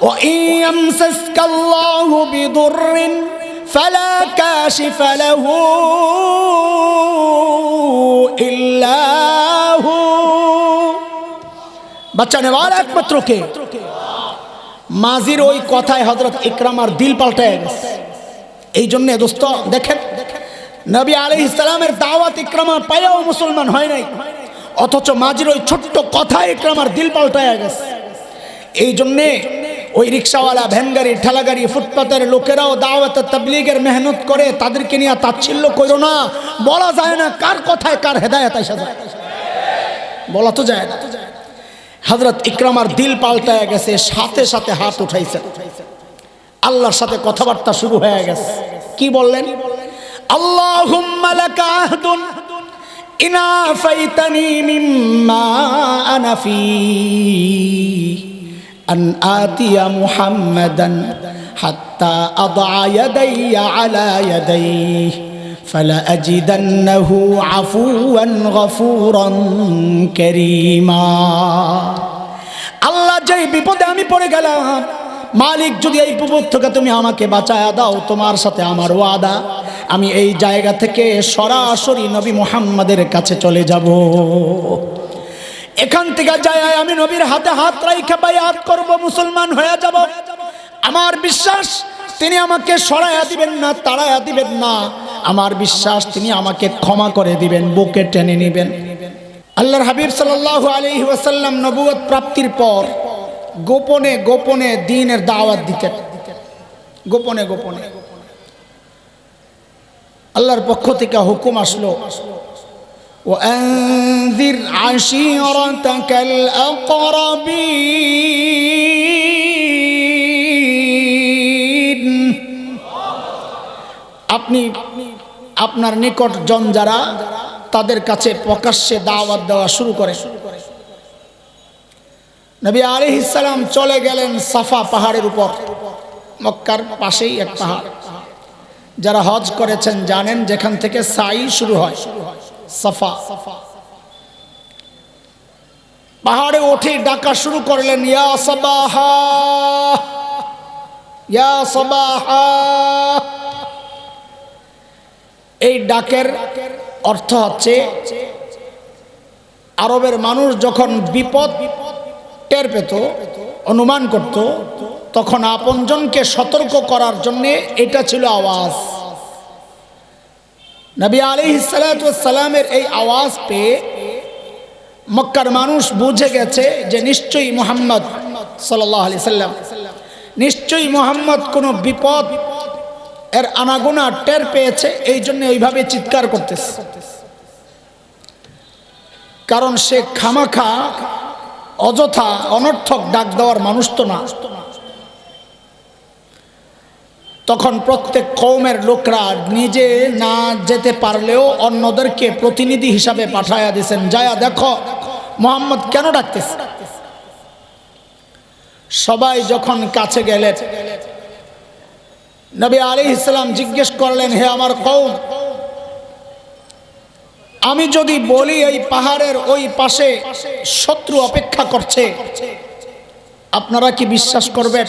وإن يمسسك الله بضر فلا كاشف له إلا هو বাঁচানে ওয়ালা একমাত্র কে? মাজির ওই কথায় হযরত ইকরামার দিল পাল্টায় গেছে। এই জন্য দোস্ত দেখেন, নবী আলাইহিস সালামের দাওয়াত ইকরামা পায়াও মুসলমান হয় নাই, অথচ মাজির ওই ছোট্ট কথায় ইকরামার দিল পাল্টায় গেছে। এই জন্যে ওই রিক্সাওয়ালা, ভ্যানগাড়ি, ঠেলাগাড়ি, ফুটপাতের লোকেরাও দাওয়াতে তাবলীগের মেহনত করে, তাদেরকে নিয়ে তাচ্ছিল্য করো না। বলা যায় না কার কথায় কার হেদায়েত আইসা যায়, বলা তো যায় না। হযরত ইকরামার দিল পাল্টায় গেছে, সাথে সাথে হাত উঠাইছে, আল্লাহর সাথে কথাবার্তা শুরু হয়ে গেছে। কি বললেন? আল্লাহুম্মা লাকা আহদুন ইনা ফাইতানি মিম্মা আনা ফি আন আতিয়া মুহাম্মাদান হাত্তা আদা ইয়াদাইয়া আলা ইয়াদাইহি ফালা আজিদান্নাহু আফুওয়ান গফুরান কারীমা। আল্লাহ, যেই বিপদে আমি পড়ে গেলাম, মালিক যদি এই বিপদ থেকে তুমি আমাকে বাঁচায়া দাও, তোমার সাথে আমার ওয়াদা, আমি এই জায়গা থেকে সরাসরি নবী মুহাম্মাদের কাছে চলে যাব। এখান থেকে যায় আমি নবীর হাতে হাত রাইখা বায়াত করব, মুসলমান হয়ে যাব। আমার বিশ্বাস তিনি আমাকে সরাইয়া দিবেন না, তাড়াইয়া দিবেন না। আমার বিশ্বাস তিনি আমাকে ক্ষমা করে দিবেন, বুকে টেনে নেবেন। আল্লাহর হাবিব সাল্লাল্লাহু আলাইহি ওয়াসাল্লাম নবুয়ত প্রাপ্তির পর গোপনে গোপনে দ্বীনের দাওয়াত দিতেন, গোপনে গোপনে। আল্লাহর পক্ষ থেকে হুকুম আসলো, وأنذر عشيرتك الأقربين। আপনি আপনার নিকট জন যারা, তাদের কাছে প্রকাশ্যে দাওয়াত দেওয়া শুরু করেন। নবী আলাইহিস সালাম চলে গেলেন সাফা পাহাড়ের উপর, মক্কার পাশেই এক পাহাড়। যারা হজ করেছেন জানেন, যেখান থেকে সাই শুরু হয়, সাফা। পাহাড়ে উঠে ডাকা শুরু করলেন, ইয়া সাবাহা ইয়া সাবাহা। এই ডাকের অর্থ হচ্ছে, আরবের মানুষ যখন বিপদ টের পেত, অনুমান করত, তখন আপনজনকে সতর্ক করার জন্য এটা ছিল আওয়াজ। নবী আলাইহিস সালাতু ওয়াস সালামের এই আওয়াজ পেয়ে মক্কার মানুষ বুঝে গেছে যে নিশ্চয়ই মুহাম্মদ সাল্লাল্লাহু আলাইহি সাল্লাম, নিশ্চয়ই মুহাম্মদ কোনো বিপদ এর আনাগোনা টের পেয়েছে, এই জন্য ওইভাবে চিৎকার করতেছে। কারণ সে খামাখা অযথা অনর্থক ডাক দেওয়ার মানুষ তো না। তখন প্রত্যেক কওমের লোকরা নিজে না যেতে পারলেও অন্যদেরকে প্রতিনিধি হিসাবে পাঠায়া দিয়েছেন, যায়া দেখো মুহাম্মদ কেন ডাকতেছে। সবাই যখন কাছে গেলেন, নবী আলাইহিস সালাম জিজ্ঞেস করলেন, হে আমার কওম, আমি যদি বলি এই পাহাড়ের ওই পাশে শত্রু অপেক্ষা করছে, আপনারা কি বিশ্বাস করবেন?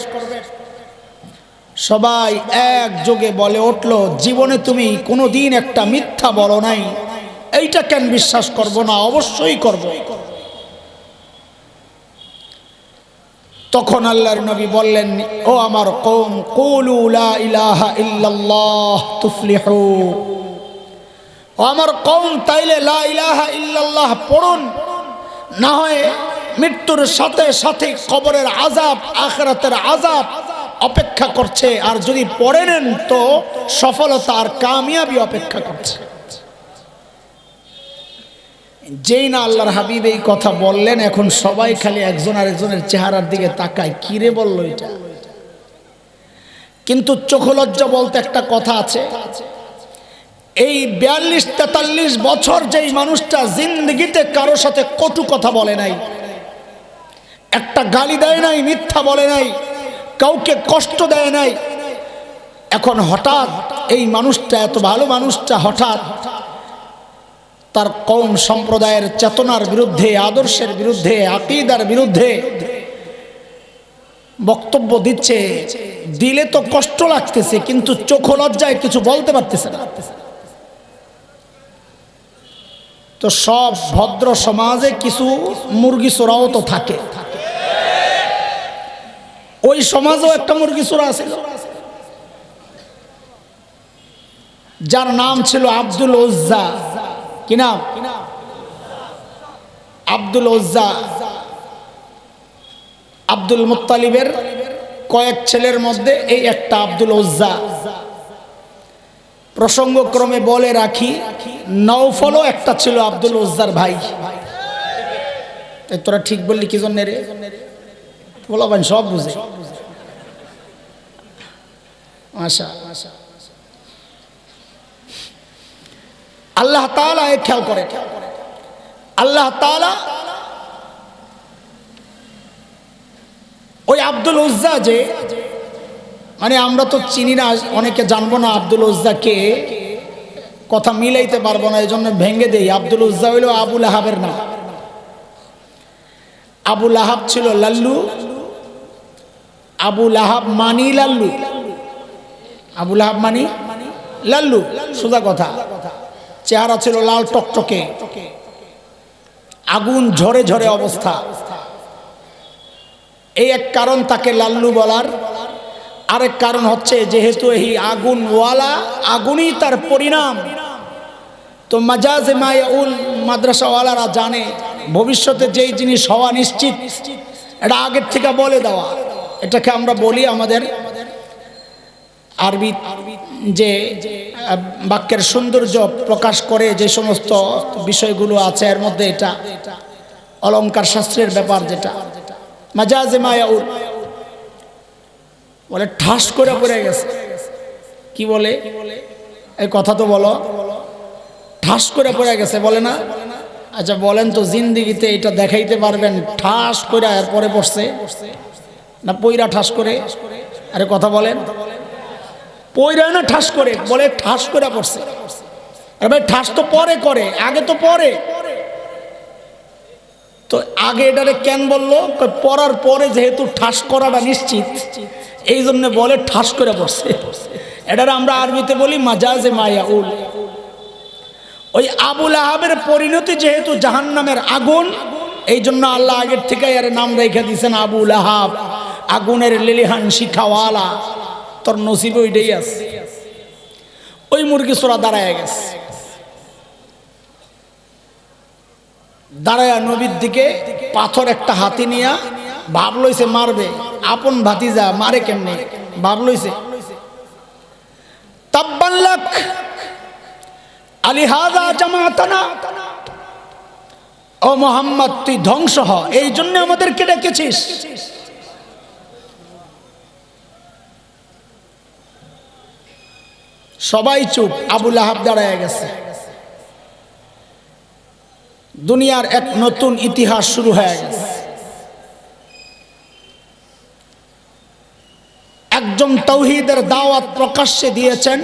সবাই একযোগে বলে উঠল, জীবনে তুমি কোনোদিন একটা মিথ্যা বলো নাই, এইটা কেন বিশ্বাস করব না, অবশ্যই করব। তখন আল্লাহর নবী বললেন, ও আমার কওম, কুলু লা ইলাহা ইল্লাল্লাহ তুফলিহু। ও আমার কওম, তাইলে লা ইলাহা ইল্লাল্লাহ পড়ুন, না হয় মৃত্যুর সাথে সাথে কবরের আযাব, আখিরাতের আযাব অপেক্ষা করছে, আর যদি পড়ে নেন তো সফলতা আর কামিয়াবি অপেক্ষা করছে। যেই না আল্লাহর হাবিব এই কথা বললেন, এখন সবাই খালি একজন আরেকজনের চেহারার দিকে তাকায়, কিরে বলল এটা। কিন্তু চোখলজ্জা বলতে একটা কথা আছে, এই 42-43 বছর যেই মানুষটা জিন্দগিতে কারো সাথে কটু কথা বলে নাই, একটা গালি দেয় নাই, মিথ্যা বলে নাই, কাউকে কষ্ট দেয় নাই, এখন হঠাৎ এই মানুষটা, এত ভালো মানুষটা হঠাৎ তার কওম সম্প্রদায়ের চেতনার বিরুদ্ধে, আদর্শের বিরুদ্ধে, আকীদার বিরুদ্ধে বক্তব্য দিচ্ছে, দিলে তো কষ্ট লাগতেছে, কিন্তু চোখ লজ্জায় কিছু বলতে পারতেছে না। তো সব ভদ্র সমাজে কিছু মুরগি চোরাও তো থাকে, ওই সমাজেও একটা মুরগি চোরা আছে, যার নাম ছিল আব্দুল উজ্জা। কি নাম? আব্দুল উজ্জা। আব্দুল মুত্তালিবের কয়েক ছেলের মধ্যে এই একটা আব্দুল উজ্জা। প্রসঙ্গক্রমে বলে রাখি, নওফলও একটা ছিল আব্দুল উজ্জার ভাই। তোরা ঠিক বললি কি জন্য রে? বলবেন সব বুঝে। আশা আল্লাহ তাআলা খেয়াল করে, আল্লাহ তাআলা ওই আব্দুল উজ্জা যে, মানে আমরা তো চিনি না, অনেকে জানবো না আব্দুল উজ্জা কে, কথা মিলাইতে পারবো না, এই জন্য ভেঙে দেই। আব্দুল উজ্জা হইল আবু লাহাবের নাম। আবু লাহাব ছিল লাল্লু, আবু লাহাব মানি লাল্লু, আবু লাহাব মানি লাল্লু, সোজা কথা। চেহারা ছিল লাল টকটকে, আগুন ঝরে ঝরে অবস্থা। এই এক কারণ তাকে লাল্লু বলার। আরেক কারণ হচ্ছে যেহেতু এই আগুনওয়ালা, আগুনই তার পরিণাম। তো মাজাজে মায়াউল মাদ্রাসাওয়ালারা জানে ভবিষ্যতে যেই জিনিস হওয়া নিশ্চিত, এটা আগের থেকে বলে দেওয়া। এটাকে আমরা বলি আমাদের আরবি যে বাক্যের সৌন্দর্য প্রকাশ করে যে সমস্ত বিষয়গুলো আছে, এর মধ্যে এটা অলংকার শাস্ত্রের ব্যাপার, যেটা মাজাজে মায়াউল বলে ঠাস করে পড়ে গেছে। কি বলে এই কথা তো বলো, ঠাস করে পড়ে গেছে বলে না? আচ্ছা বলেন তো, জিন্দিগিতে এটা দেখাইতে পারবেন ঠাস করে এরপরে পড়ছে না পইরা ঠাস করে? আরে কথা বলেন, পইরা না ঠাস করে? বলে ঠাস করে পড়ছে। আরে ভাই ঠাস তো পরে করে, আগে তো পরে। তো আগে এটারে কেন বললো? পড়ার পরে যেহেতু ঠাস করাটা নিশ্চিত, এই জন্য বলে ঠাস করে পড়ছে। এটারে আমরা আরবিতে বলি মাজাজে মায়াউল। ওই আবু লাহাবের পরিণতি যেহেতু জাহান্নামের আগুন, এই জন্য আল্লাহ আগের থেকে এর নাম রেখে দিয়েছেন আবু লাহাব, আগুনের লিলিহান শিখাওয়ালা। তোর নসিবে ওইটাই আছে। ওই মুরগি চোরা দাঁড়ায় গেছে, দাঁড়ায় নবীর দিকে পাথর একটা হাতি নিয়া ভাব লইছে মারবে। আপন ভাতিজা মারে কেমনে ভাব লইছে। তাব্বান লাক আলিহাযা জামাতানা, ও মুহাম্মদ তুই ধ্বংস হ, এই জন্য আমাদেরকে ডেকেছিস। সবাই চুপ, আবু লাহাব দাঁড়ায় গেছে। দুনিয়ার এক নতুন ইতিহাস শুরু হয়ে গেছে। একজন তাওহীদের দাওয়াত প্রকাশ্যে দিয়েছেন,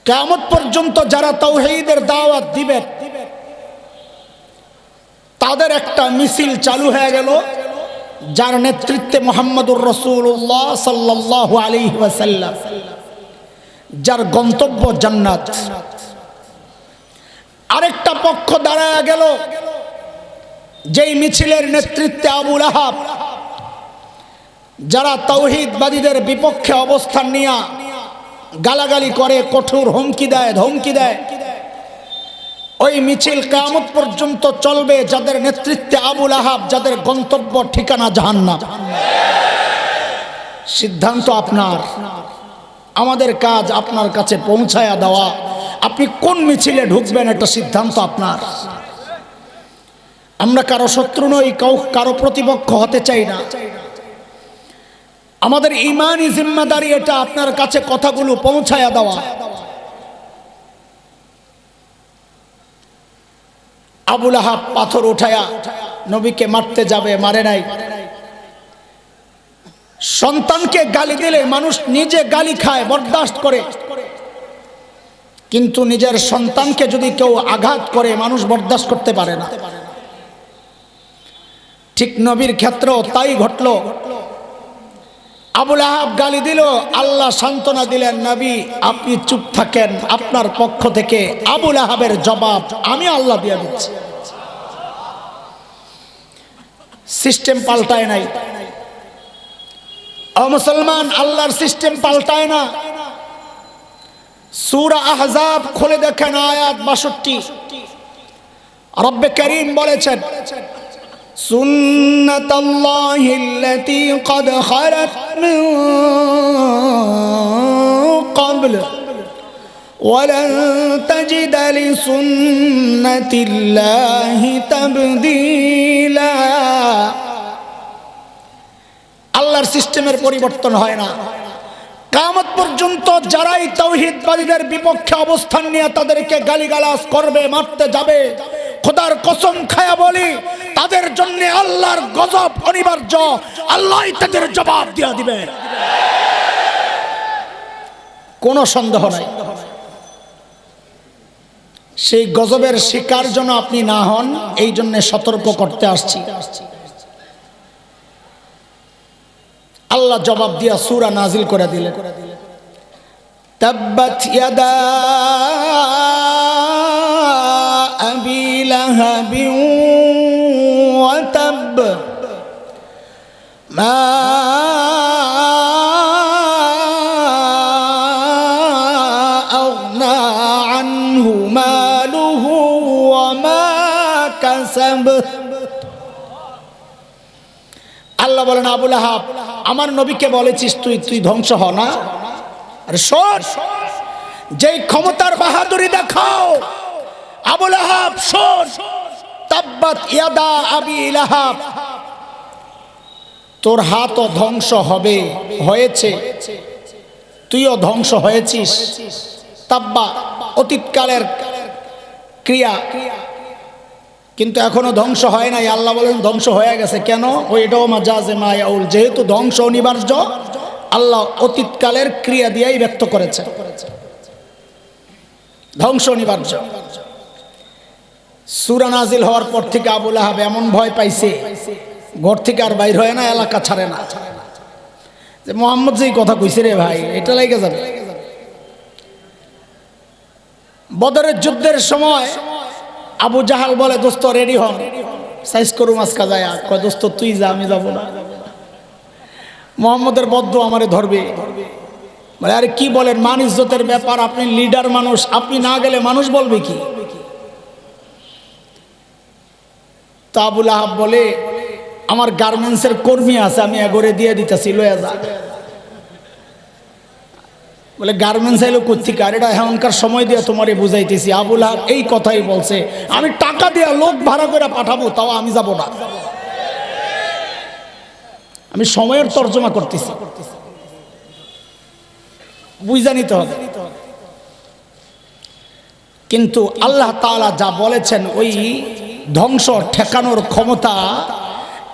কিয়ামত পর্যন্ত যারা তাওহীদের দাওয়াত দিবেন তাদের একটা মিছিল চালু হয়ে গেল, যার নেতৃত্বে মুহাম্মদুর রাসূলুল্লাহ সাল্লাল্লাহু আলাইহি ওয়াসাল্লাম, যার গন্তব্য জান্নাত। আরেকটা পক্ষ দাঁড়ায় গেল, যেই মিছিলের নেতৃত্বে আবু লাহাব, যারা তাওহীদবাদীদের বিপক্ষে অবস্থান নিয়ে গালাগালি করে, কঠোর হুমকি দেয়, ধমকি দেয়। ওই মিছিল কিয়ামত পর্যন্ত চলবে, যাদের নেতৃত্বে আবু লাহাব, যাদের গন্তব্য ঠিকানা জাহান্নাম। সিদ্ধান্ত আপনার, আমাদের কাজ আপনার কাছে পৌঁছায়া দেওয়া। আপনি কোন মিছিলে ঢুকবেন এটা সিদ্ধান্ত আপনার। আমরা কারো শত্রু নই, কারো প্রতিপক্ষ হতে চাই না। আমাদের ঈমানি জিম্মাদারি এটা আপনার কাছে কথাগুলো পৌঁছায়া দেওয়া। আবু লাহাব পাথর উঠায়া নবীকে মারতে যাবে, মারে নাই। সন্তানকে গালি দিলে মানুষ নিজে গালি খায়, বরদাস্ত করে, কিন্তু নিজের সন্তানকে যদি কেউ আঘাত করে মানুষ বরদাস্ত করতে পারে না। ঠিক নবীর ক্ষেত্রেও তাই ঘটল। আবুল আহাব গালি দিল, আল্লাহ সান্ত্বনা দিলেন, নবী আপনি চুপ থাকেন, আপনার পক্ষ থেকে আবুল আহাবের জবাব আমি আল্লাহ দিয়ে দিচ্ছি। সিস্টেম পাল্টায় নাই। ও মুসলমান, আল্লাহর সিস্টেম পাল্টায় না। সূরা আহজাব খুলে দেখেন আয়াত 62। রব্বে করিম বলেছেন, সুন্নাতাল্লাহিল্লাতী ক্বাদ খালাত মিন ক্বাবল ওয়ালান তাজিদা লিসুন্নাতিল্লাহি তাবদীলা। আল্লাহর সিস্টেমের পরিবর্তন হয় না। কিয়ামত পর্যন্ত যারাই তাওহীদবাদীদের বিপক্ষে অবস্থান নিয়ে তাদেরকে গালিগালাজ করবে, মারতে যাবে, খোদার কসম খায়া বলি তাদের জন্য আল্লাহর গজব অনিবার্য। আল্লাহই তাদের জবাব দিয়ে দিবে, কোনো সন্দেহ নাই। সেই গজবের শিকার যেন আপনি না হন, এই জন্য সতর্ক করতে আসছি। আল্লাহ জবাব দিয়া সূরা নাজিল করে দিলেন, তাব্বাত ইয়াদা আবি লাহাবি ওয়া তাব মা আগনা আনহু মালুহু ওয়া মা কাসাব। আল্লাহ বলেন, আবুল আহাব আমার নবীকে বলেছিস তুই ধ্বংস হ না। আরে শোন, যেই ক্ষমতার বাহাদুরি দেখাও আবুল আহাব, শোন, তাব্বাত ইয়াদা আবি লাহাব, তোর হাতও ধ্বংস হবে, হয়েছে, তুইও ধ্বংস হয়েছিস। তাব্বা অতীতকালের ক্রিয়া, কিন্তু এখনো ধ্বংস হয় নাই। আল্লাহ বলেন ধ্বংস হয়ে গেছে। কেন? ওইটাও মাজাজে মায়াউল, যেহেতু ধ্বংস অনিবার্য, আল্লাহ অতীতকালের ক্রিয়া দিয়েই ব্যক্ত করেছে, ধ্বংস অনিবার্য। সূরা নাজিল হওয়ার পর থেকে আবুল আহাব এমন ভয় পাইছে, ঘর থেকে আর বাইর হয় না, এলাকা ছাড়ে না, যে মুহাম্মদ যেই কথা কইছে রে ভাই, এটা লেগে যাবে। বদরের যুদ্ধের সময় আবু জাহাল বলে, দোস্ত রেডি হন, সাইজ করু মাসকা যায়। কয় দোস্ত তুই যা, আমি যাব না, মুহাম্মদের বদ্ধ আমারে ধরবে। বলে আরে কি বলেন, মান ইজ্জতের ব্যাপার, আপনি লিডার মানুষ, আপনি না গেলে মানুষ বলবে কি? তা আবুল আহাব বলে, আমার গার্মেন্টসের কর্মী আছে, আমি এগরে দিয়ে দিতেছি, লয়ে যা। বলে গার্মেন্টস এলো কোথেকে? আর এটা এখনকার সময় দিয়ে তোমারে বুঝাইতেছি। আবুল আহাব এই কথাই বলছে, আমি টাকা দিয়ে লোক ভাড়া করে পাঠাবো, তাও আমি যাব না। আমি সময়ের তর্জমা করতেছি, বুঝা নিতে হবে। কিন্তু আল্লাহ তাআলা যা বলেছেন, ওই ধ্বংস ঠেকানোর ক্ষমতা,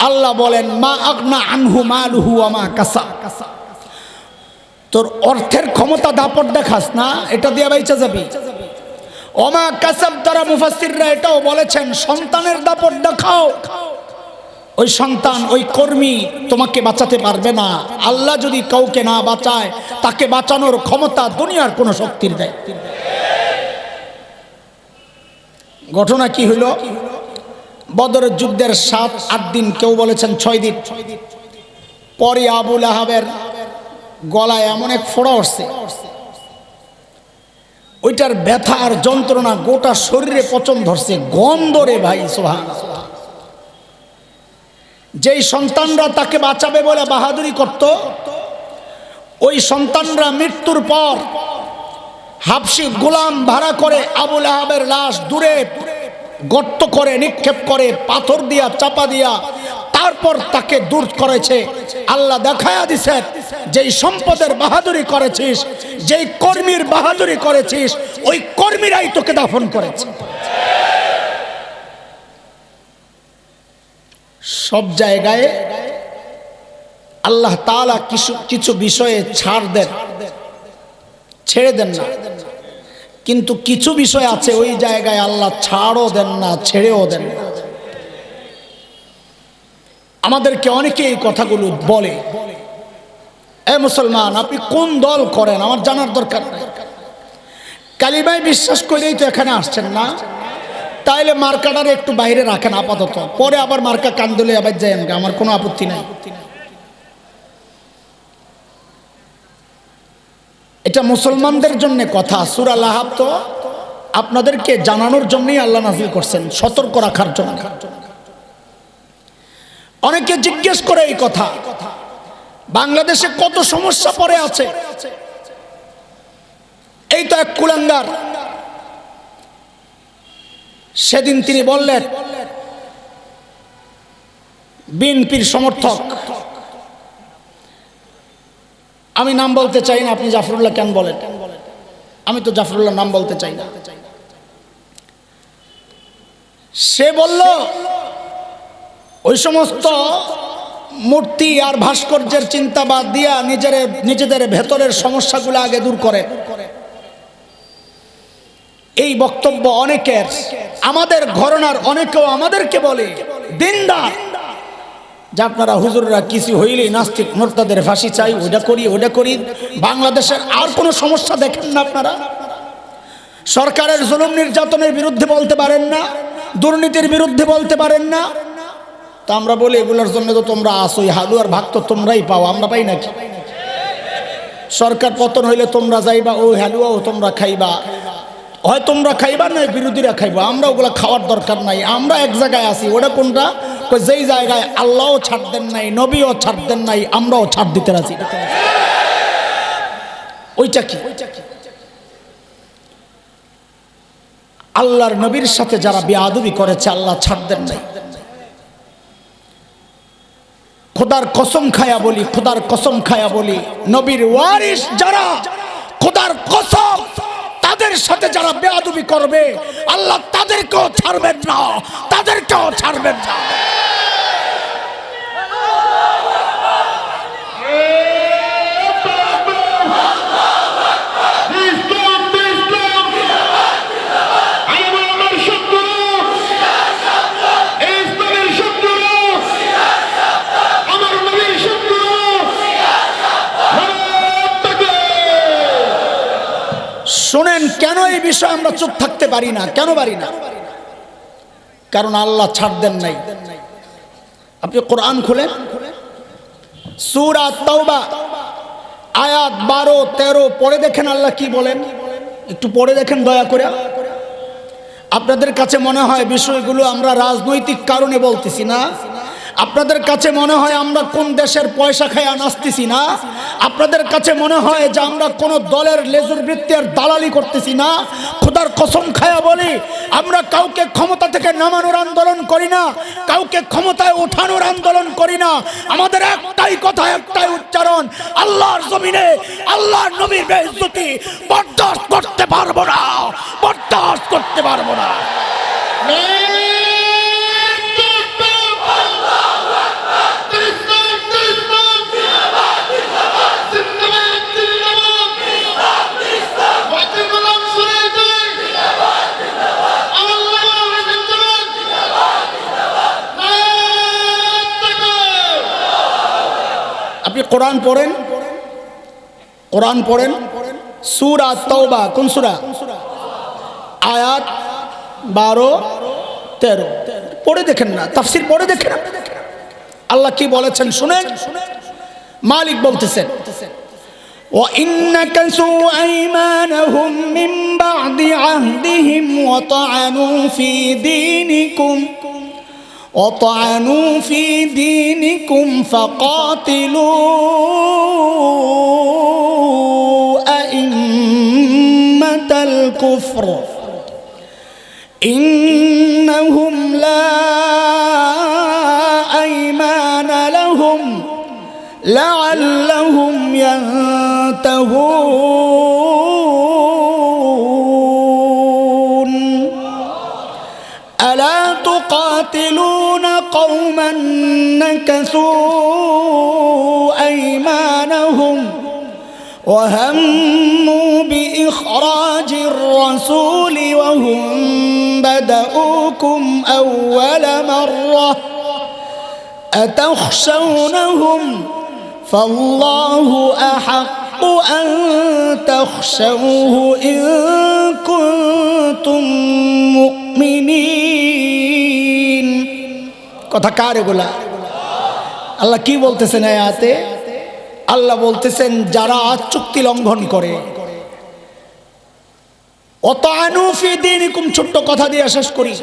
আল্লাহ বলেন, মা আগনা আনহু মালুহু ওয়া মা কাসাব। তোর অর্থের ক্ষমতা দাপট দেখাস না, এটা দিয়ে বাইচা যাবি। ওমা কাসাব দ্বারা মুফাসসিররা এটাও বলেছেন, সন্তানের দাপট দেখাও, ওই সন্তান, ওই কর্মী তোমাকে বাঁচাতে পারবে না। আল্লাহ যদি কাউকে না বাঁচায়, তাকে বাঁচানোর ক্ষমতা দুনিয়ার কোন শক্তির দেয়। ঘটনা কি হলো? বদরের যুদ্ধের 7-8 দিন, কেউ বলেছেন 6 দিন পরে আবুল আহাবের গলায় এমন এক ফোড়া উঠছে, ওইটার ব্যথা আর যন্ত্রণা গোটা শরীরে পচন ধরছে, গন্ধ রে ভাই, সুবহানাল্লাহ। যেই সন্তানরা তাকে বাঁচাবে বলে বাহাদুরি করত, ওই সন্তানরা মৃত্যুর পর হাবশি গোলাম ভাড়া করে আবুল আহাবের লাশ দূরে গর্ত করে নিক্ষেপ করে, পাথর দিয়া চাপা দিয়া, তারপর তাকে দূর করেছে। আল্লাহ দেখায়া দিছে, যেই সম্পদের বাহাদুরি করেছিস, যেই কর্মীর বাহাদুরি করেছিস, ওই কর্মীরাই তোকে দাফন করেছে। সব জায়গায় আল্লাহ তাআলা কিছু বিষয়ে ছাড় দেন, ছেড়ে দেন না, কিন্তু কিছু বিষয় আছে ওই জায়গায় আল্লাহ ছাড়ও দেন না, ছেড়েও দেন না। আমাদেরকে অনেকে এই কথাগুলো বলে, এ মুসলমান আপনি কোন দল করেন আমার জানার দরকার নাই, কালিমায় বিশ্বাস করেই তো এখানে আসছেন না, তাইলে মার্কাটারে একটু বাইরে রাখেন আপাতত, পরে আবার মার্কা কান্দলে আবার যাই, আমার কোনো আপত্তি নাই। এটা মুসলমানদের জন্য কথা। সূরা লাহাব তো আপনাদেরকে জানানোর জন্যই আল্লাহ নাযিল করছেন, সতর্ক রাখার জন্য। অনেকে জিজ্ঞেস করে এই কথা, বাংলাদেশে কত সমস্যা পড়ে আছে, এই তো এক কুলাঙ্গার সেদিন তিনি বললেন বিএনপির সমর্থক, আমি নাম বলতে চাই না, আপনি জাফরুল্লাহ কেন বলেন, আমি তো জাফরুল্লাহ নাম বলতে চাই না। সে বলল ওই সমস্ত মূর্তি আর ভাস্কর্যের চিন্তা বাদ দিয়া নিজেদের ভেতরের সমস্যাগুলো আগে দূর করে। এই বক্তব্য অনেকের, আমাদের ঘরানার অনেকেও আমাদেরকে বলে দিনদার, যে আপনারা হুজুররা কিছু হইলেই নাস্তিক মুরতাদের ফাঁসি চাই, ওটা করি ওটা করি। বাংলাদেশের আর কোনো সমস্যা দেখেন না আপনারা? সরকারের জুলুম নির্যাতনের বিরুদ্ধে বলতে পারেন না, দুর্নীতির বিরুদ্ধে বলতে পারেন না। তা আমরা বলি এগুলোর জন্য তো তোমরা আসোই, হালুয়ার ভাগ তো তোমরাই পাও, আমরা পাই নাকি? সরকার পতন হইলে তোমরা যাইবা, ও হালুয়াও তোমরা খাইবা, হয় তোমরা খাইবা না বিরোধীরা খাইবা, আমরা ওগুলা খাওয়ার দরকার নাই। আমরা এক জায়গায় আছি, ওটা কোনটা? যেই জায়গায় আল্লাহও ছাড় দেন নাই, নবীও ছাড় দেন নাই, আমরাও ছাড় দিতে রাজি। ওইটা কি? আল্লাহর নবীর সাথে যারা বেয়াদবি করেছে আল্লাহ ছাড় দেন নাই। খোদার কসম খায়া বলি, খোদার কসম খায়া বলি, নবীর ওয়ারিস যারা, খোদার কসম, তাদের সাথে যারা বেয়াদবি করবে আল্লাহ তাদেরকেও ছাড়বেন না, তাদেরকেও ছাড়বেন না। শোনেন, কেন এই বিষয়ে আমরা চুপ থাকতে পারি না? কেন পারি না? কারণ আল্লাহ ছাড় দেন নাই। আপনি কোরআন খুলেন, সূরা তাওবা আয়াত 12-13 পড়ে দেখেন আল্লাহ কি বলেন, একটু পড়ে দেখেন দয়া করে। আপনাদের কাছে মনে হয় বিষয়গুলো আমরা রাজনৈতিক কারণে বলতেছি না, আপনাদের কাছে মনে হয় আমরা কোন দেশের পয়সা খায়া নাচতেছি না, আপনাদের কাছে মনে হয় যে আমরা কোন দলের লেজুর বৃত্তের দালালি করতেছি না। খোদার কসম খায়া বলি, আমরা কাউকে ক্ষমতা থেকে নামানোর আন্দোলন করি না, কাউকে ক্ষমতায় ওঠানোর আন্দোলন করি না। আমাদের একটাই কথা, একটাই উচ্চারণ, আল্লাহর জমিনে আল্লাহর নবীর বেইজ্জতি বরদাস্ত করতে পারবো না, বরদাস্ত করতে পারবো না। আপনি কোরআন পড়েন, কোরআন পড়েন, সূরা তাওবা, কোন সূরা? আয়াত 12-13 পড়ে দেখেন না, তাফসীর পড়ে দেখেন আল্লাহ কি বলেছেন শুনেন। মালিক বলতেছেন, وَإِنَّ نَكَثُوا أَيْمَانَهُمْ مِنْ بَعْدِ عَهْدِهِمْ وطعنوا في دينكم فقاتلوا أئمة الكفر إنهم لا أيمان لهم لعلهم ينتهون ألا تقاتلون قوما نكثوا أيمانهم وهموا بإخراج الرسول وهم بدؤوكم أول مرة আতাখশাউনাহুম ফাল্লাহু আহাক্কু আন তাখশাউহু ইন কুনতুম মুমিনিন। কথা কার এগুলা? আল্লাহ কি বলতেছেন আয়াতে? আল্লাহ বলতেছেন যারা চুক্তি লঙ্ঘন করে, অতানু ফি দীনিকুম, ছোট্ট কথা দিয়ে শেষ করি,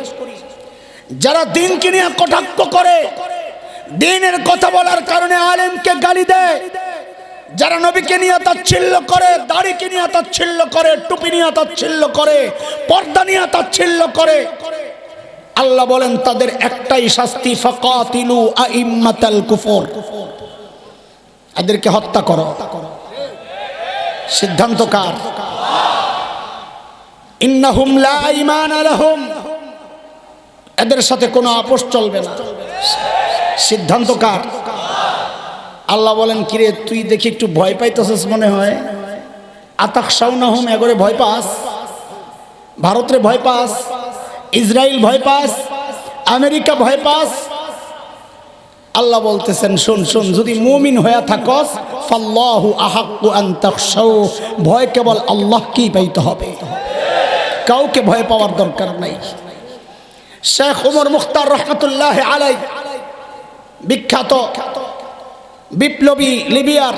যারা দিনকে নিয়ে কটাক্ষ করে, দিনের কথা বলার কারণে আলেমকে গালি দেয়, যারা নবীকে নিয়ে তাচ্ছিল্য করে, দাড়িকে নিয়ে তাচ্ছিল্য করে, টুপি নিয়ে তাচ্ছিল্য করে, পর্দা নিয়ে তাচ্ছিল্য করে, আল্লাহ বলেন তাদের একটাই শাস্তি, ফাকাতিলু আইম্মাতাল কুফর, এদেরকে হত্যা করো। সিদ্ধান্ত কার? ইন্নাহুম লা ঈমান লাহুম, এদের সাথে কোনো আপোষ চলবে না। সিদ্ধান্ত কার? আল্লাহ বলেন কিরে তুই দেখি একটু ভয় পাইতেছিস মনে হয়, আতাখশাউনাহুম, এগরে ভয় পাস, ভারতে ভয় পাস, ইসরায়েল ভয় পাস, আমেরিকা ভয় পাস। আল্লাহ বলতেছেন শুন শুন, যদি মুমিন হয়ে থাকস ফাল্লাহু আহাক্কু আন তাখশাউ, ভয় কেবল আল্লাহকেই পাইতে হবে, কাউকে ভয় পাওয়ার দরকার নাই। শেখ ওমর মুখতার রহমতুল্লাহ আলাই, বিখ্যাত বিপ্লবী লিবিয়ার,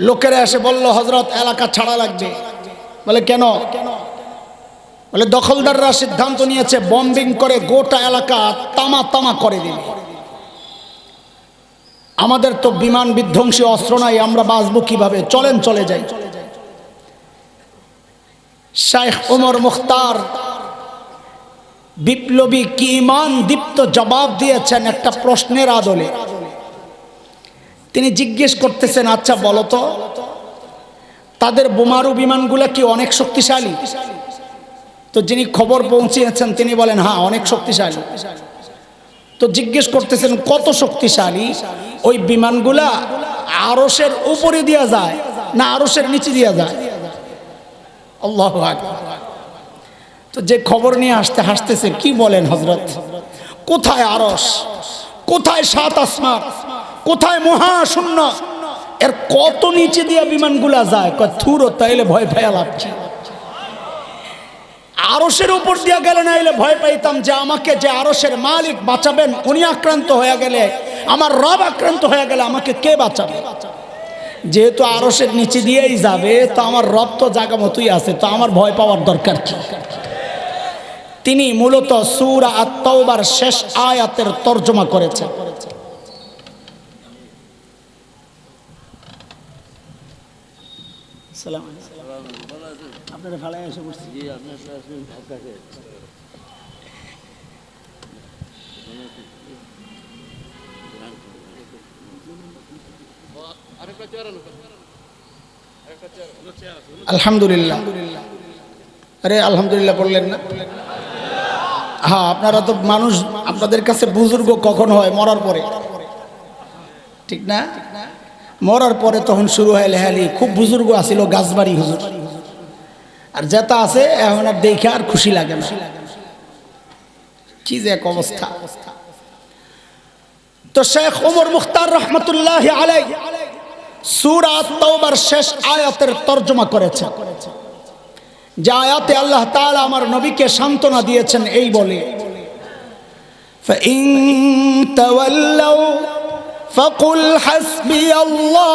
লোকেরা এসে বলল হযরত এলাকা ছাড়া লাগবে। বলে কেন? বলে দখলদাররা সিদ্ধান্ত নিয়েছে বম্বিং করে গোটা এলাকা তামা তামা করে দিবে, আমাদের তো বিমান বিধ্বংসী অস্ত্র নাই, আমরা বাঁচবো কিভাবে, চলেন চলে যাই। শেখ ওমর মুখতার বিপ্লবী কি ইমান দীপ্ত জবাব দিয়েছেন একটা প্রশ্নের আদলে। তিনি জিজ্ঞেস করতেছেন আচ্ছা বলো তো তাদের বোমারু বিমানগুলো কি অনেক শক্তিশালী? তো যিনি খবর পৌঁছিয়েছেন তিনি বলেন হ্যাঁ অনেক শক্তিশালী। তো জিজ্ঞেস করতেছেন কত শক্তিশালী? ওই বিমানগুলা আরশের উপরে দেয়া যায় না আরশের নিচে দেয়া যায়? আল্লাহু আকবার। তো যে খবর নিয়ে আসতে হাসতেছে, কি বলেন হযরত, কোথায় আরশ, কোথায় সাত আসমান, কোথায় মহাশূন্য, এর কত নিচে দিয়ে বিমানগুলা যায়? কয় থুরো, তাইলে ভয় পাইয়া লাগছে। আরশের উপর দিয়া গেলে না এলে ভয় পাইতাম যে আমাকে যে আরশের মালিক বাঁচাবেন, উনি আক্রান্ত হয়ে গেলে, আমার রব আক্রান্ত হয়ে গেলে আমাকে কে বাঁচাবে? যেহেতু আরশের নিচে দিয়েই যাবে তো আমার রব তো জায়গা মতোই আছে, তো আমার ভয় পাওয়ার দরকার কি? তিনি মূলত সূরা আত-তাওবার শেষ আয়াতের তরজমা করেছেন। সালাম আপনারা ভালো এসে বসছি। জি আপনার কাছে আলহামদুলিল্লাহ। আরে আলহামদুলিল্লাহ বললেন না? হ্যাঁ আপনারা তো মানুষ, আপনাদের কাছে বুজুর্গ কখন হয়? মরার পরে, ঠিক না? মরার পরে তখন শুরু হয় লেহালি। খুব বুজুর্গ আসিল গাছবাড়ি হুজুর, আর যেটা আছে এখন আর দেখে আর খুশি লাগে না, কি যে এক অবস্থা। তো শেখ ওমর মুখতার রহমতুল্লাহ আলাই সূরা আত-তাওবার শেষ আয়াতের তরজমা করেছেন, যে আয়াতে আল্লাহ তাআলা আমার নবীকে সান্ত্বনা দিয়েছেন এই বলে, ফাইন তাওয়াল্লাউ ফাকুল হাসবিয়াল্লাহ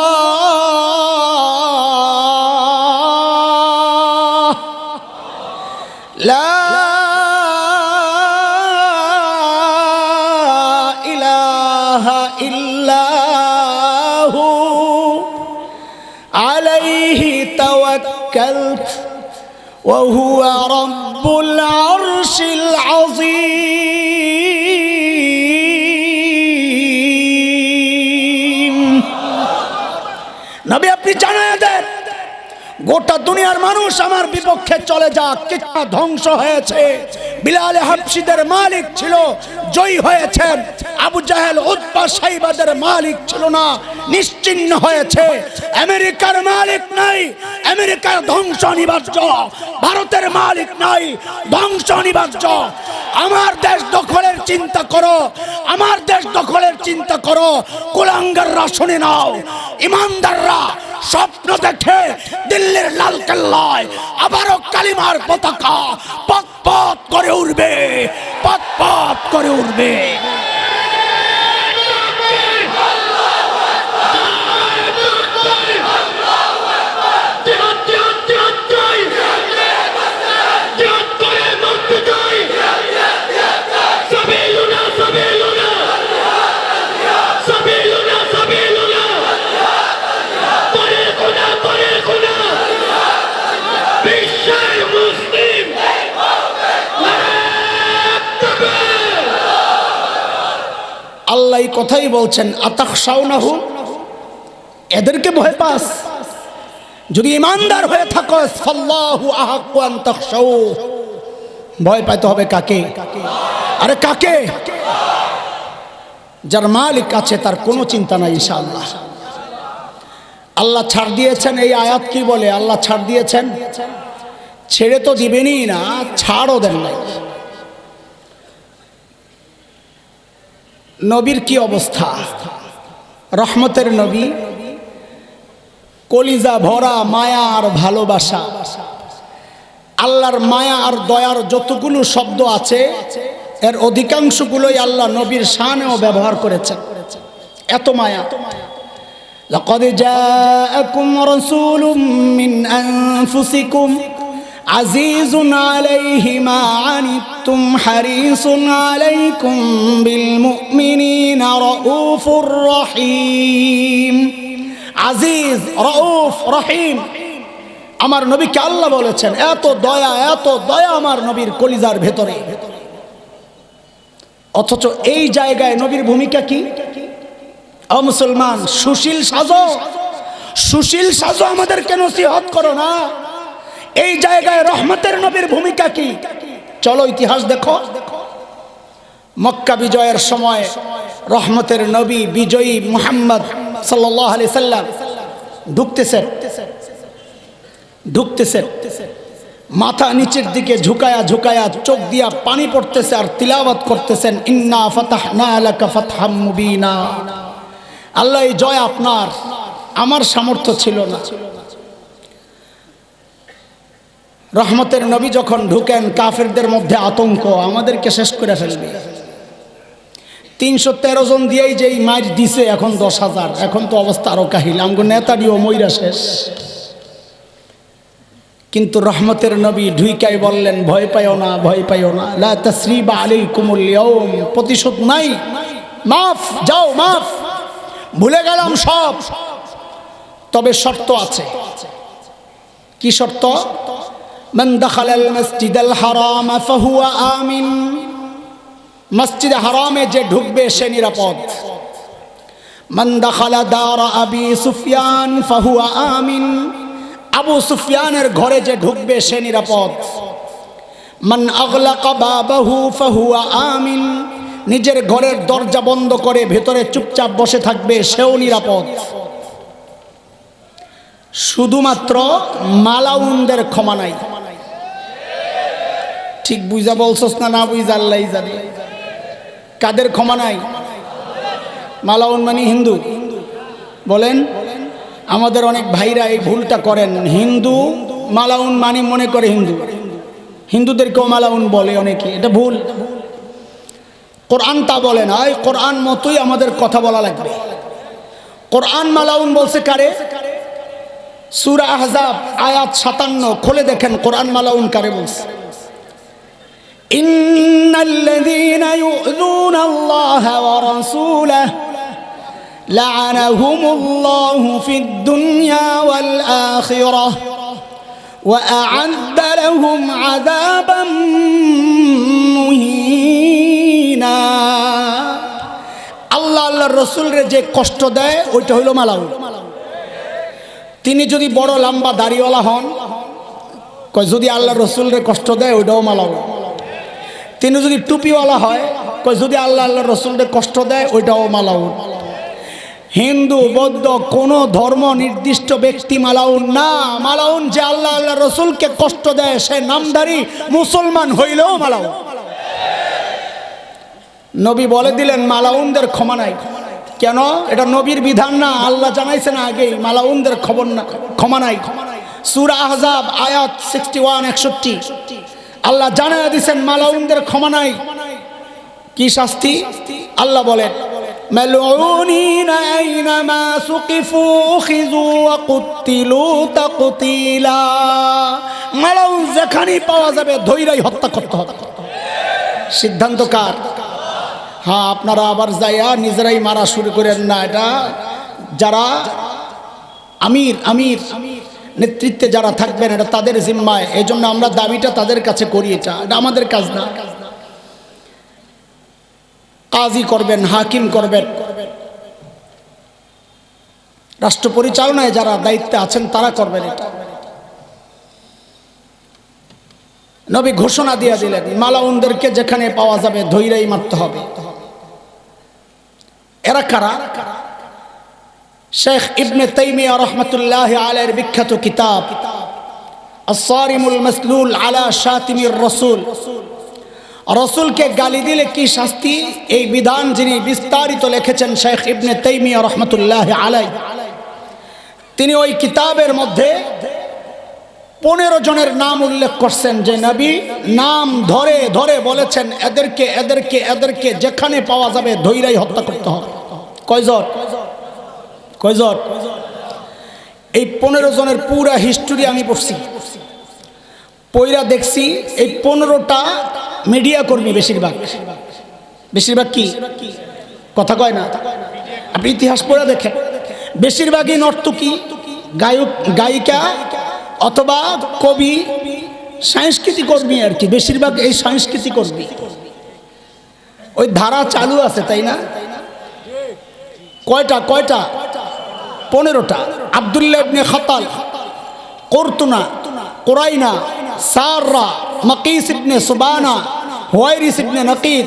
লা ইলাহা ইল্লাহু আলাইহি তাওয়াক্কালতু ওয়া হুয়া রাব্বুল আরশিল আযীম। নবী আপনি জানায়া দেন গোটা দুনিয়ার মানুষ আমার বিপক্ষে চলে যাক, কিচ্ছা ধ্বংস হয়েছে। বিলাল হাবশীদের মালিক ছিল, জয়ী হয়েছেন। আবু জাহেল উতবা সাইবাদের মালিক ছিল না, নিশ্চিহ্ন হয়েছে। আমেরিকার মালিক নাই, আমেরিকার ধ্বংস অনিবার্য। ভারতের মালিক নাই, ধ্বংস অনিবার্য। আমার দেশ দখলের চিন্তা করো, আমার দেশ দখলের চিন্তা করো। কুলাঙ্গাররা শুনে নাও, ইমানদাররা স্বপ্ন দেখে দিল্লির লাল কেল্লায় আবারও কালিমার পতাকা পথ পথ করে উঠবে, পথ পথ করে উঠবে। আল্লাহ এই কথাই বলছেন, আতাখশাউনাহু, এদেরকে ভয় পাস? যদি ইমানদার হয়ে থাকো, ফাল্লাহু আহাক্কু আন তাখশাউ, ভয় পাইতে হবে কাকে? আরে কাকে? যার মালিক আছে তার কোনো চিন্তা নাই ইনশাআল্লাহ। আল্লাহ ছাড় দিয়েছেন। এই আয়াত কি বলে? আল্লাহ ছাড় দিয়েছেন, ছেড়ে তো দিবেনই না, ছাড়ও দেন নাই। নবীর কি অবস্থা? রহমতের নবী, কলিজা ভরা মায়া আর ভালোবাসা। আল্লাহর মায়া আর দয়ার যতগুলো শব্দ আছে এর অধিকাংশগুলোই আল্লাহ নবীর শানেও ব্যবহার করেছেন। এত মায়া। লাকাদ জাআকুম রাসূলুম মিন আনফুসিকুম আজিজুন আলাইহি মা আনিতুম হারিসুন আলাইকুম বিল মুমিনিনা রাউফুর রহিম। আজিজ, রাউফ, রহিম। আমার নবীকে আল্লাহ বলেছেন এত দয়া, এত দয়া আমার নবীর কলিজার ভেতরে। অথচ এই জায়গায় নবীর ভূমিকা কি? ও মুসলমান, সুশীল সাজো, সুশীল সাজো, আমাদেরকে নসিহত করো না। এই জায়গায় রহমতের নবীর ভূমিকা কি? চলো ইতিহাস দেখো। মক্কা বিজয়ের সময় রহমতের নবী বিজয়ী মুহাম্মদ সাল্লাল্লাহু আলাইহি সাল্লাম ঢুকতেছেন, মাথা নিচের দিকে ঝুঁকায়া ঝুঁকায়া চোখ দিয়া পানি পড়তেছে আর তিলাওয়াত করতেছেন, ইন্না ফাতাহনা লাকা ফাতহাম মুবিনা। আল্লাহ এই জয় আপনার, আমার সামর্থ্য ছিল না। রহমতের নবী যখন ঢুকেন, কাফেরদের মধ্যে আতঙ্ক, আমাদেরকে শেষ করে ফেলবে। 313 জন দিয়েই যেই মাইর দিছে, এখন 10,000। এখন তো অবস্থা আরো কাহিল, আমগো নেতাডিও মইরা শেষ। কিন্তু রহমতের নবী ঢুইকাই বললেন, ভয় পাইও না, ভয় পাইও না, লা তাসরিবা আলাইকুমুল ইয়াউম, প্রতিশোধ নাই, মাফ, যাও মাফ, ভুলে গেলাম সব। তবে শর্ত আছে। কি শর্ত? মান দাখালাল মাসজিদাল হারাম ফাহুয়া আমিন, মসজিদ হারামে যে ঢুকবে সে নিরাপদ। মান দাখালা দার আবি সুফিয়ান ফাহুয়া আমিন, আবু সুফিয়ানের ঘরে যে ঢুকবে সে নিরাপদ। মান আগলাকা বাবাহু ফাহুয়া আমিন, নিজের ঘরের দরজা বন্ধ করে ভেতরে চুপচাপ বসে থাকবে, সেও নিরাপদ। শুধুমাত্র মালাউনদের ক্ষমা নাই। ঠিক বুঝা বলছস না, না বুঝা আল্লাহই জানে। কাদের ক্ষমা নাই? মালাউন মানে হিন্দু। বলেন, আমাদের অনেক ভাইরা এই ভুলটা করেন। হিন্দু মালাউন মানে মনে করে হিন্দু, হিন্দুদেরকেও মালাউন বলে অনেকে, এটা ভুল। কোরআন তা বলে না। এই কোরআন মতোই আমাদের কথা বলা লাগবে। কোরআন মালাউন বলছে কারে? সূরা আহজাব আয়াত 57 খুলে দেখেন, কোরআন মালাউন কারে বলছে। ইন্নাল্লাযীনা ইউযুনাল্লাহা ওয়া রাসূলাহু লা'আনাহুমুল্লাহু ফিদ দুনিয়া ওয়াল আখিরাহ ওয়া আ'আদ্দা লাহুম আযাবাম মুহিনা। আল্লাহ আল্লাহর রাসূলরে যে কষ্ট দেয় ওইটা হইল মালাউন। তিনি যদি বড় লম্বা দাড়িওয়ালা হন, যদি আল্লাহর রাসূলরে কষ্ট দেয় ওইটাও মালাউন। তিনি যদি টুপিওয়ালা হয়, কই যদি আল্লাহ আল্লাহ রসুলকে কষ্ট দেয় ওইটাও মালাউন। হিন্দু বৌদ্ধ কোন ধর্ম নির্দিষ্ট ব্যক্তি মালাউন না। মালাউন যে আল্লাহ আল্লাহ রসুলকে কষ্ট দেয় সে নামধারী মুসলমান হইলেও মালাউন। নবী বলে দিলেন মালাউনদের ক্ষমা নাই। কেন? এটা নবীর বিধান না, আল্লাহ জানাইছেন আগেই মালাউনদের খবর না, ক্ষমা নাই। সূরা আহজাব আয়াত 61-61 আল্লাহ জানায় দিয়েছেন মালাউনদের ক্ষমা নাই। কি শাস্তি? আল্লাহ বলেন মালউনিনা আইনামা সুকিফু উখিযু ওয়া কুতিলু তাকতিলা। মালাউন যেখানেই পাওয়া যাবে ধৈরাই হত্যা করতে হবে। সিদ্ধান্ত কার? হ্যাঁ, আপনারা আবার যাইয়া নিজেরাই মারা শুরু করেন না। এটা যারা আমির নেতৃত্বে যারা থাকবেন এটা তাদের জিম্মায়। এই জন্য আমরা দাবিটা তাদের কাছে করি। এটা আমাদের কাজ না। কাজী করবেন, হাকিম করবেন, রাষ্ট্র পরিচালনায় যারা দায়িত্বে আছেন তারা করবেন। এটা নবী ঘোষণা দিয়ে দিলেন মালাউনদেরকে যেখানে পাওয়া যাবে ধৈরাই মারতে হবে। এরা কারা? শেখ ইবনে তাইমিয়া রাহমাতুল্লাহি আলাইহির বিখ্যাত কিতাব আস-সারিমুল মাসলুল আলা শাতিমির রাসূল, রাসূলকে গালি দিলে কি শাস্তি, এই বিধান যিনি বিস্তারিত লিখেছেন শেখ ইবনে তাইমিয়া রাহমাতুল্লাহি আলাইহি, তিনি ওই কিতাবের মধ্যে 15 জনের নাম উল্লেখ করছেন যে নবী নাম ধরে ধরে বলেছেন এদেরকে এদেরকে এদেরকে যেখানে পাওয়া যাবে ধৈরাই হত্যা করতে হবে। কয়জন? এই 15 জনের পুরা হিস্টোরি আমি পড়ছি, পয়রা দেখছি। এই 15টা মিডিয়া কর্মী বেশিরভাগ কি কথা কয় না। আপনি ইতিহাস পড়ে দেখেন, বেশিরভাগই নর্তকী, গায়ক গায়িকা অথবা কবি, সাংস্কৃতিক কর্মী আর কি। বেশিরভাগ এই সাংস্কৃতিক কর্মী। ওই ধারা চালু আছে, তাই না? কয়টা 15টা। আব্দুল্লাহ ইবনে খাতাল, কর্তুনা, কুরাইনা, সাররা, মাকিস ইবনে সুবানা, হুয়াইরিস ইবনে নাকিদ,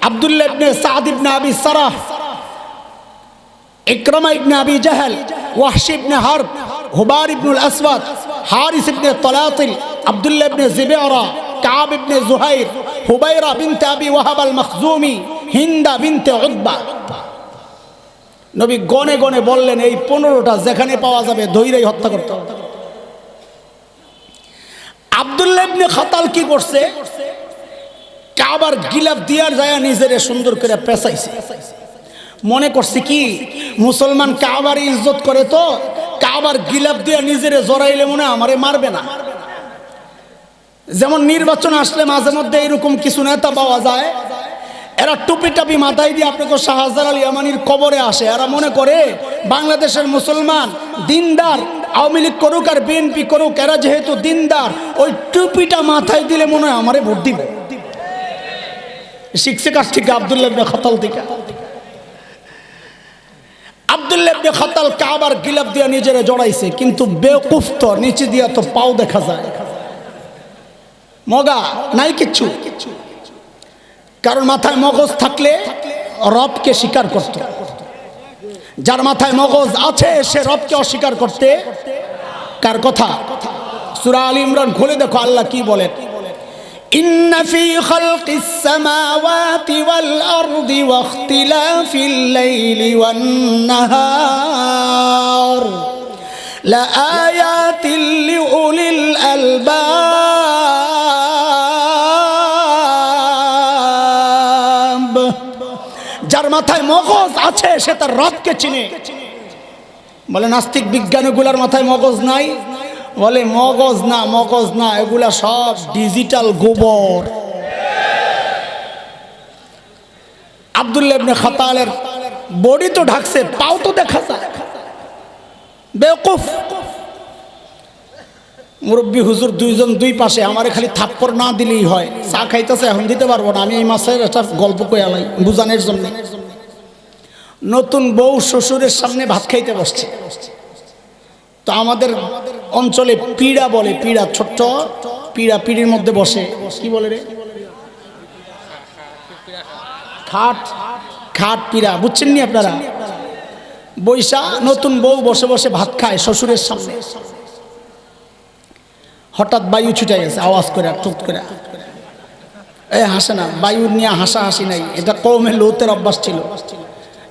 আব্দুল্লাহ ইবনে সাদ ইবনে আবি সারাহ, ইকরামা ইবনে আবি জাহল, ওয়াহশি ইবনে হারব, হুবার ইবনুল আসওয়াদ, হারিস ইবনে তলাতিল, আব্দুল্লাহ ইবনে জিবারা, কাব ইবনে জুহাইর, হুবাইরা বিনতে আবি ওয়াহাব আল মখজুমি, হিন্দা বিনতে উতবা। নবী গনে গনে বললেন এই 15টা যেখানে পাওয়া যাবে ধৈরাই হত্যা করতে হবে। আব্দুল্লাহ ইবনে খাতাল কি করছে? কাবার গিলাফ দিয়ার যায় নিজের সুন্দর করে পেঁচাইছে। মনে করছে কি মুসলমান কাবার ইজ্জত করে, তো কাবার গিলাফ দিয়ে নিজের জড়াইলে মনে আমারে মারবে না। যেমন নির্বাচন আসলে মাঝে মধ্যে এরকম কিছু নেতা পাওয়া যায়, এরা টুপি টাপি মাথায় দিয়ে আপনাকে শাহজালাল আল ইয়ামানির কবরে আসে। এরা মনে করে বাংলাদেশের মুসলমান দিনদার, আওয়ামী লীগ করুক আর বিএনপি করুক, এরা যেহেতু দিনদার, ওই টুপিটা মাথায় দিলে মনে হয় আমারে ভোট দিবে। শিখছে কাছ থেকে? আব্দুল্লাহ ইবনে খাতাল থেকে। আব্দুল্লাহ ইবনে খাতাল কাবার গিলাফ দিয়ে নিজেরে জড়াইছে, কিন্তু বেওকুফ তো নিচে দিয়া তো পাও দেখা যায়, মগা নাই কিচ্ছু। কারণ মাথায় মগজ থাকলে রবকে স্বীকার করত। যার মাথায় মগজ আছে সে রবকে অস্বীকার করতে কার কথা? সূরা আলী ইমরান খুলে দেখো আল্লাহ কি বলেন, ইন্না ফি খালকিস সামাওয়াতি ওয়াল আরদি ওয়া ইখতিলাফিল লাইলি ওয়ান নাহার লাআয়াতিল লিউলিল আলবাব। যার মাথায় মগজ আছে সে তার রবকে চিনে। বলে নাস্তিক বিজ্ঞানীগুলার মাথায় মগজ নাই? বলে মগজ না, এগুলা সব ডিজিটাল গোবর। আব্দুল্লাহ ইবনে খাতালের বডি তো ঢাকছে, পাও তো দেখা যায়। বেওকুফ মুরব্বী হুজুর দুইজন দুই পাশে, আমারে খালি থাপ্পড় না দিলেই হয়। চা খাইতেছে, এখন দিতে পারবো না, আমি এই মাসের একটা গল্প কইয়ালাই বুঝানোর জন্য। নতুন বউ শ্বশুরের সামনে ভাত খাইতে বসছে, তো আমাদের অঞ্চলে পিড়া বলে, পিড়া, ছোট্ট পিড়া, পিড়ির মধ্যে বসে, কি বলে রে, খাট খাট পীড়া, বুঝছেন নি আপনারা? বৈশা নতুন বউ বসে বসে ভাত খায় শ্বশুরের সামনে, হঠাৎ বায়ু ছুটে গেছে আওয়াজ করে টুক করে, এই হাসে না, বায়ুর নিয়ে হাসাহাসি নাই। এটা কওমে লূতের অভ্যাস ছিল।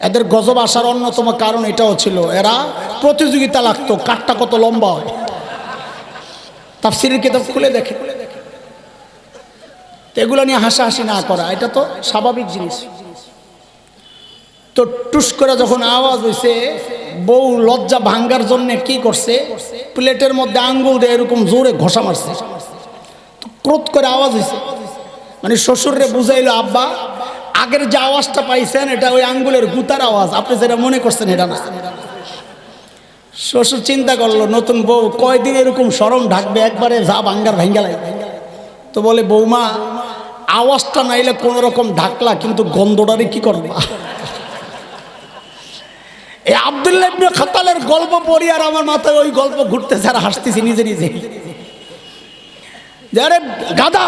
এদের গজব আসার অন্যতম কারণ এটাও ছিল, এরা প্রতিযোগিতা লাগতো কাঠটা কত লম্বা হয়। তাফসীরের কিতাব খুলে দেখে, এগুলো নিয়ে হাসাহাসি না করা এটা তো স্বাভাবিক জিনিস। তো টুস করে যখন আওয়াজ হয়েছে, বউ লজ্জা ভাঙ্গার জন্য কি করছে, প্লেটের মধ্যে আঙ্গুল দিয়ে এরকম জোরে ঘষা মারছে। তো ক্রোধ করে আওয়াজ হয়েছে, মানে শ্বশুররে বুঝাইলো, আব্বা আগের যে আওয়াজটা পাইছেন এটা ওই আঙ্গুলের গুতার আওয়াজ, আপনি যেটা মনে করছেন এটা না। শ্বশুর চিন্তা করলো নতুন বউ কয়দিন এরকম শরম ঢাকবে, একবারে যা ভাঙ্গার ভাঙ্গা লাগবে। তো বলে, বৌমা আওয়াজটা নাইলে কোন রকম ঢাকলা, কিন্তু গন্ধটারে কি করবা? এই আব্দুল্লাহ ইবনে খাতালের গল্প পড়ি আর আমার মাথায় ওই গল্প ঘুরতেছে আর হাসতেছি নিজে নিজে। যারে গাদা,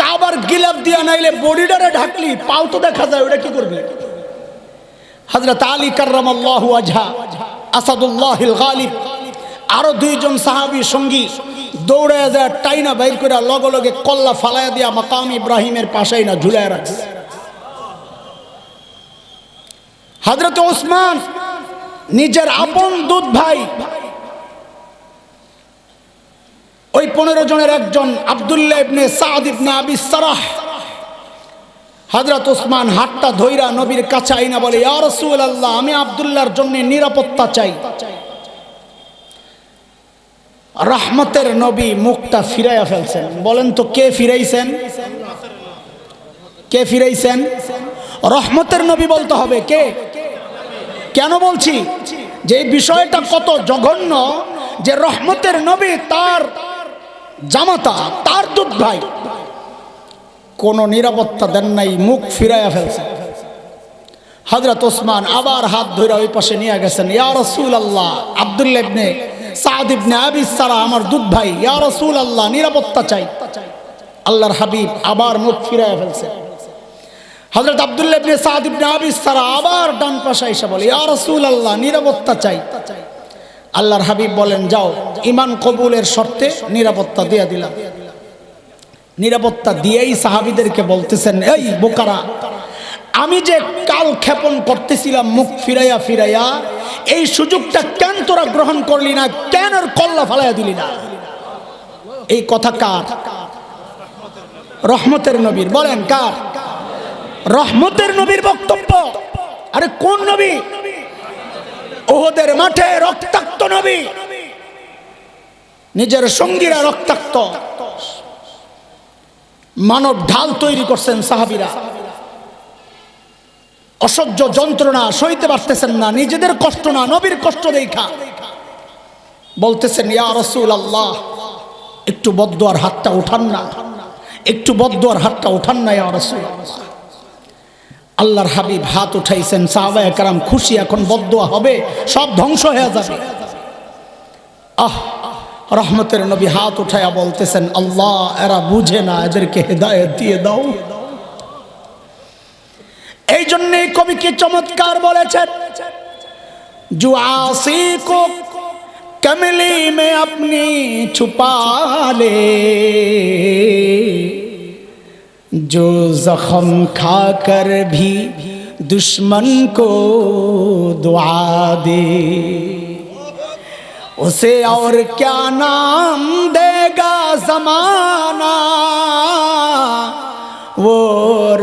কাবার গিলাফ দিয়া নাইলে বডিটারে ঢাকলি, পাও তো দেখা যায়, ওটা কি করবে? হযরত আলী কাররামাল্লাহু ওয়াজহা, আসাদুল্লাহিল গালিব, আরো দুইজন সাহাবী সঙ্গী দৌড়ে যায়, টাইনা বাইর করে লগে লগে কল্লা ফালাইয়া দিয়া মাকাম ইব্রাহিমের পাশেই না ঝুলাইয়া রাখছে। হযরত ওসমান নিজের আপন দুধ ভাই, ওই 15 জনের একজন আব্দুল্লাহ ইবনে সাদ ইবনে আবি সারাহ, হযরত ওসমান হাতটা ধইরা নবীর কাছে আইনা বলে, ইয়া রাসূলুল্লাহ, আমি আব্দুল্লাহর জন্য নিরাপত্তা চাই। রহমতের নবী মুখটা ফিরাইয়া ফেলছেন। বলেন তো কে ফিরাইছেন? কে ফিরাইছেন? রহমতের নবী বলতে হবে। কে? কেন বলছি যে এই বিষয়টা কত জঘন্য, যে রহমতের নবী তার জামাতা, তার দুধ ভাই কোন নিরাপত্তা দেন নাই, মুখ ফিরাইয়া ফেলছেন। হযরত ওসমান আবার হাত ধরে ওই পাশে নিয়ে গেছেন, ইয়া রাসূলুল্লাহ, আব্দুল্লাহ ইবনে সাদ ইবনে আবি সারা আমার দুধ ভাই, ইয়া রাসূলুল্লাহ, নিরাপত্তা চাই। আল্লাহর হাবিব আবার মুখ ফিরাইয়া ফেলছেন। হযরত আব্দুল্লাহ ইবনে সাদ ইবনে আবি সারা আবার ডান পাশে এসে বলে, ইয়া রাসূলুল্লাহ, নিরাপত্তা চাই। আল্লাহর হাবিব বলেন, যাও, ঈমান কবুলের শর্তে নিরাপত্তা দিয়ে দিলাম। নিরাপত্তা দিয়েই সাহাবীদেরকে বলতেছেন, এই বোকারা, আমি যে কাল ক্ষেপণ করতেছিলাম মুখ ফিরাইয়া ফিরাইয়া, এই সুযোগটা কেন তোরা গ্রহণ করলি না? কেন আর কল্লা ফালাইয়া দিলি না? এই কথা কার? রহমতের নবীর। বলেন কার? রহমতের নবীর বক্তব্য। আরে কোন নবী? উহুদের মাঠে রক্তাক্ত নবী, নিজের সঙ্গীরা রক্তাক্ত, মানব ঢাল তৈরি করছেন সাহাবীরা, অসহ্য যন্ত্রণা সইতে পারতেছেন না, নিজেদের কষ্ট না নবীর কষ্ট দেখা বলতেছেন, ইয়া রাসূলুল্লাহ, একটু বদদুয়ার হাতটা উঠান না, একটু বদদুয়ার হাতটা উঠান না ইয়া রাসূলুল্লাহ। আল্লাহর হাবিব হাত উঠাইছেন, সাহাবায়ে কেরাম খুশি, এখন বদদুয়া হবে, সব ধ্বংস হয়ে যাবে। রহমতের নবী হাত উঠাইয়া বলতেছেন, আল্লাহ, এরা বুঝে না, এদেরকে হেদায়েত দিয়ে দাও। এই জন্যই কবি কি চমৎকার বলেছেন, জো আসি কো কমলি মে আপনি ছুপা লে, जो जख्म खाकर भी दुश्मन को दुआ दे, उसे और क्या नाम देगा ज़माना, वो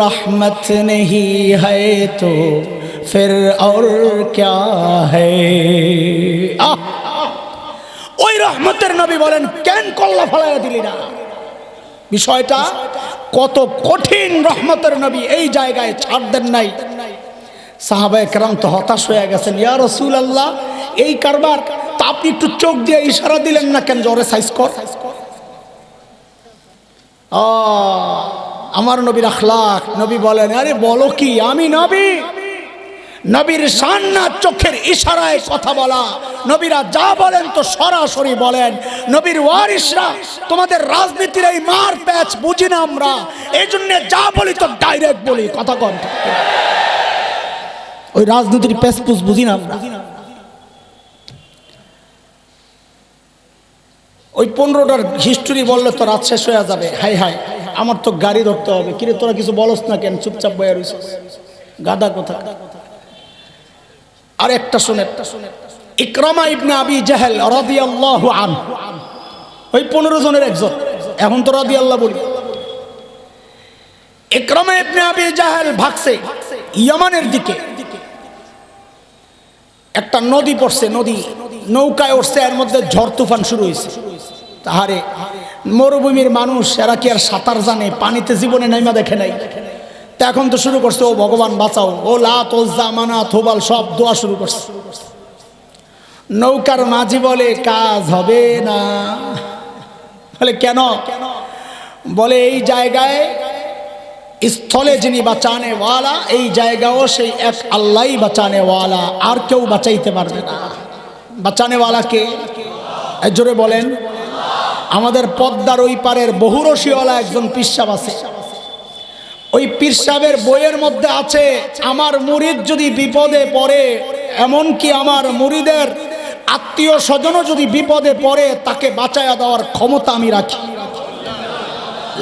रहमत नहीं है तो फिर और क्या है। ওই রহমতের নবী বলেন, কেন কল্লা ফলাইয়া দিলি না? বিষয়টা কত কঠিন। রহমতের নবী এই জায়গায় ছাড় দেন নাই। সাহাবায়ে কেরাম তো হতাশ হয়ে গেছেন, ইয়া রাসূলুল্লাহ, এই কারবার তা আপনি একটু চোখ দিয়ে ইশারা দিলেন না কেন, জোরে সাইজ কর। আমার নবীর আখলাক। নবী বলেন, আরে বলো কি, আমি নবী, নবীর শান না চোখের ইশারায় কথা বলা। নবীরা যা বলেন তো সরাসরি বলেন। নবীর ওয়ারিসরা তোমাদের রাজনীতির এই মার প্যাচ বুঝি না আমরা, এই জন্য যা বলি তো ডাইরেক্ট বলি, কথা কন। ওই রাজনীতির প্যাচ পুষ বুঝি না আমরা। ওই 15টার হিস্টোরি বললে তো রাত শেষ হয়ে যাবে। হাই হাই, আমার তো গাড়ি ধরতে হবে। কিরে তোরা কিছু বলস না কেন? চুপচাপ বয়ে রইছিস, গাদা কথা। আর একটা শুনে, ইকরামা ইবনে আবি জাহেল রাদিয়াল্লাহু আনহু, ওই 15 জনের একজন, এখন তো রাদিয়াল্লাহু বলি। ইকরামা ইবনে আবি জাহেল ভাগছে ইয়ামানের দিকে। একটা নদী পড়ছে, নদী, নৌকায় উঠছে, এর মধ্যে ঝড় তুফান শুরু হয়েছে। তাহারে মরুভূমির মানুষ, এরা কি আর সাঁতার জানে? পানিতে জীবনে নাইমা দেখে নাই। তা এখন তো শুরু করছে, ও ভগবান বাঁচাও, ও লাত ওজ্জা মানাত হুবাল সব দোয়া শুরু করছে। নৌকার মাঝি বলে কাজ হবে না। বলে কেন? বলে এই জায়গায় স্থলে যিনি বাঁচানে ওয়ালা, এই জায়গাও সেই এক আল্লাহই বাঁচানে ওয়ালা, আর কেউ বাঁচাইতে পারবে না। বাঁচানে ওয়ালা কে? জোরে বলেন। আমাদের পদ্মার ওই পারের বহুরসিওয়ালা একজন পীর সাহেব আছে। ওই পীর সাহেবের বইয়ের মধ্যে আছে, আমার মুরিদ যদি বিপদে পড়ে, এমনকি আমার মুরিদের আত্মীয় স্বজনও যদি বিপদে পড়ে, তাকে বাঁচায়া দেওয়ার ক্ষমতা আমি রাখি।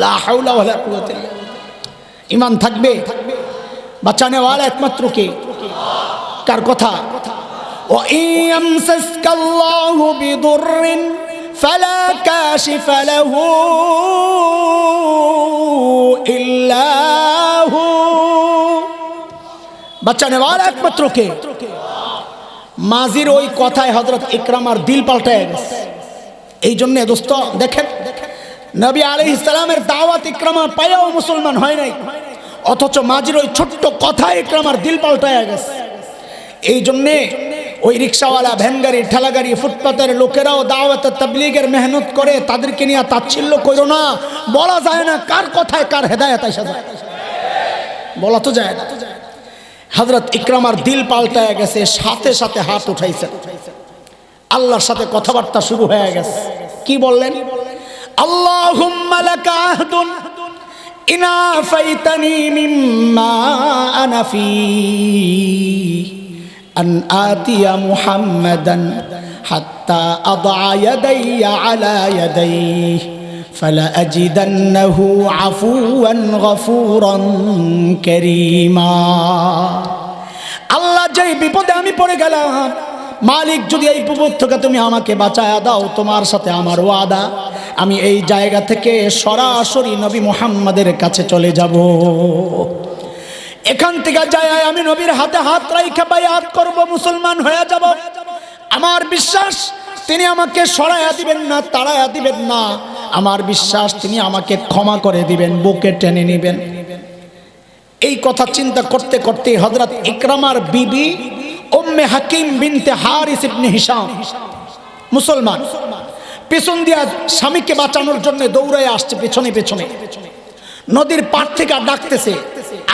লা হাওলা ওয়ালা কুওয়াতা ইল্লা বিল্লাহ। ঈমান থাকবে। বাঁচানে ওয়ালা একমাত্র কে? কার কথা? ওয়া ইয়ামসাসকাল্লাহু বিদুররিন ফালা কাশিফা লাহু ইল্লা হু। বাঁচানে ওয়ালা একমাত্র কে? মাজির ওই কথায় হযরত ইকরামার দিল পাল্টায় গেছে। এই জন্য দোস্ত দেখেন, নবী আলাইহিস সালামের দাওয়াত ইকরামা পায়াও মুসলমান হয় নাই, অথচ মাজির ওই ছোট্ট কথায় ইকরামার দিল পাল্টায় গেছে। এই জন্যে ওই রিক্সাওয়ালা, ভ্যানগাড়ি, ঠেলাগাড়ি, ফুটপাতের লোকেরাও দাওয়াত তাবলীগের মেহনত করে, তাদেরকে নিয়ে তাচ্ছিল্য করো না। বলা যায় না কার কথায় কার হেদায়েত আইসা যায়, বলা তো যায় না। হযরত ইকরামার দিল পাল্টায় গেছে, সাথে সাথে হাত উঠাইছে, আল্লাহর সাথে কথাবার্তা শুরু হয়ে গেছে। কি বললেন? আল্লাহুম্মা লাকা আহদুন ইনা ফাইতানি মিম্মা আনা ফি আন আতিয়া মুহাম্মাদান হাত্তা আদআ ইয়াদাইয়া আলা ইয়াদাইহি ফালা আজিদান্নাহু আফুওয়ান গফুরান কারীমা। আল্লাহ, যেই বিপদে আমি পড়ে গেলাম, মালিক যদি এই বিপদ থেকে তুমি আমাকে বাঁচায়া দাও, তোমার সাথে আমার ওয়াদা, আমি এই জায়গা থেকে সরাসরি নবী মুহাম্মাদের কাছে চলে যাব। এখান থেকে যায় আমি নবীর হাতে হাত রাইখা বায়াত করব, মুসলমান হয়ে যাব। আমার বিশ্বাস তিনি আমাকে সরাইয়া দিবেন না, তাড়াইয়া দিবেন না। আমার বিশ্বাস তিনি আমাকে ক্ষমা করে দিবেন, বুকে টেনে নেবেন। এই কথা চিন্তা করতে করতে হযরত ইকরামার বিবি উম্মে হাকিম বিনতে হারিস ইবনে হিশাম, মুসলমান, পেছন দিয়া স্বামীকে বাঁচানোর জন্য দৌড়ায় আসছে পেছনে পেছনে। নদীর পাড় থেকে ডাকতেছে,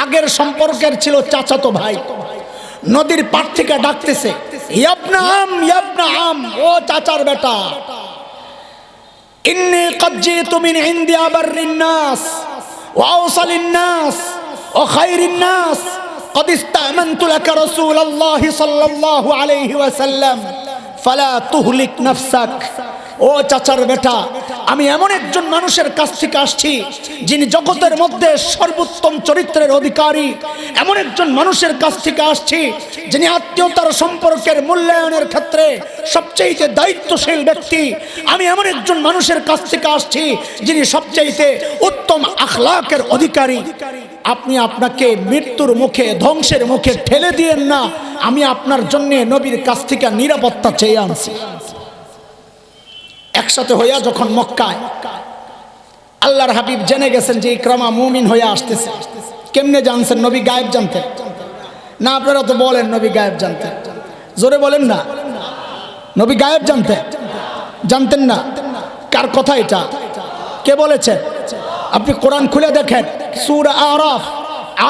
আগের সম্পর্কের ছিল চাচাতো ভাই। নদীর পাড় থেকে ডাকতেছে, ইয়াবনা আম, ইয়াবনা আম, ও চাচার বেটা, ইন্নী ক্বাদ জিতু মিন ইনদি আবাররিন নাস ওয়া আওসালিন নাস ওয়া খায়রিন নাস ক্বাদ ইসতা'মানতু লাকা রাসূলুল্লাহি সাল্লাল্লাহু আলাইহি ওয়াসাল্লাম ফালা তুহলিক নাফসাক। ও চাচার বেটা, আমি এমন একজন মানুষের কাছ থেকে আসছি যিনি জগতের মধ্যে সর্বোত্তম চরিত্রের অধিকারী। এমন একজন মানুষের কাছ থেকে আসছি যিনি আত্মীয়তার সম্পর্কের মূল্যায়নের ক্ষেত্রে সবচেয়ে দায়িত্বশীল ব্যক্তি। আমি এমন একজন মানুষের কাছ থেকে আসছি যিনি সবচেয়ে উত্তম আখলাকের অধিকারী। আপনি আপনাকে মৃত্যুর মুখে, ধ্বংসের মুখে ঠেলে দিয়েন না। আমি আপনার জন্য নবীর কাছ থেকে নিরাপত্তা চেয়ে আনছি। একসাথে হইয়া যখন মক্কায়, আল্লাহর হাবিব জেনে গেছেন যে ইকরামা মুমিন হয়ে আসতেছে। কেমনে জানছেন? নবী গায়েব জানতেন না? আপনারা তো বলেন নবী গায়েব জানতেন, জোরে বলেন না। নবী গায়েব জানতেন? জানতেন না। কার কথা এটা? কে বলেছে? আপনি কোরআন খুলে দেখেন, সূরা আরাফ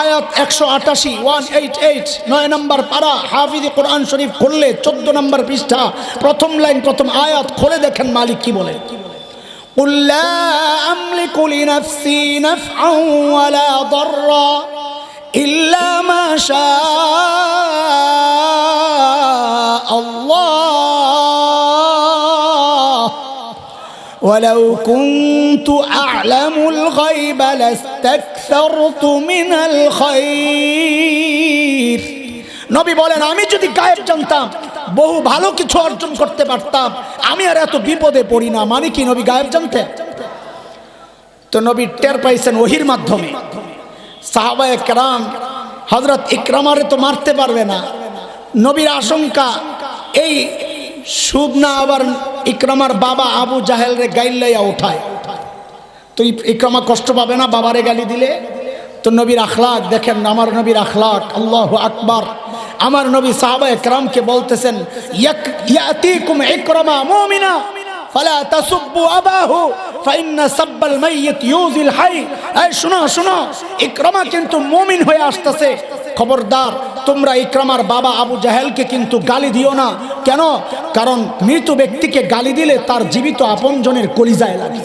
আয়াত 188 188 9 নম্বর পারা হাফিজে কোরআন শরীফ খুললে 14 নম্বর পৃষ্ঠা প্রথম লাইন প্রথম আয়াত খুলে দেখেন মালিক কি বলে قل لا أملك لنفسي نفعا ولا ضرا إلا ما شاء الله ولو كنت أعلم الغيب لاستكثرت من الخير নবী বলেন আমি যদি গায়েব জানতাম বহু ভালো কিছু অর্জন করতে পারতাম আমি আর এত বিপদে পড়ি না মানে কি নবী গায়েব জানতেন তো নবী টের পাইছেন ওহির মাধ্যমে সাহাবায়ে কেরাম হযরত ইকরামারে তো মারতে পারবে না নবীর আশঙ্কা এই সুবনা আবার ইকরামার বাবা আবু জাহেল রে গাইলাইয়া উঠায় তো ইকরামা কষ্ট পাবে না বাবারে গালি দিলে তো নবীর আখলাক দেখেন আমার নবীর আখলাক আল্লাহু আকবার আমার নবী সাহাবায়ে কেরামকে বলতেছেন ইয়াতিকুম ইকরামা মুমিনা ফালা তাসুব্বু আবাহু ফাইন্না সাব্বাল মাইয়িত ইউজিল হাই এই শুনো শুনো ইকরামা কিন্তু মুমিন হয়ে আসতেছে খবরদার তোমরা ইকরামার বাবা আবু জাহেলকে কিন্তু গালি দিও না কেন কারণ মৃত ব্যক্তিকে গালি দিলে তার জীবিত আপনজনের কলিজায় লাগে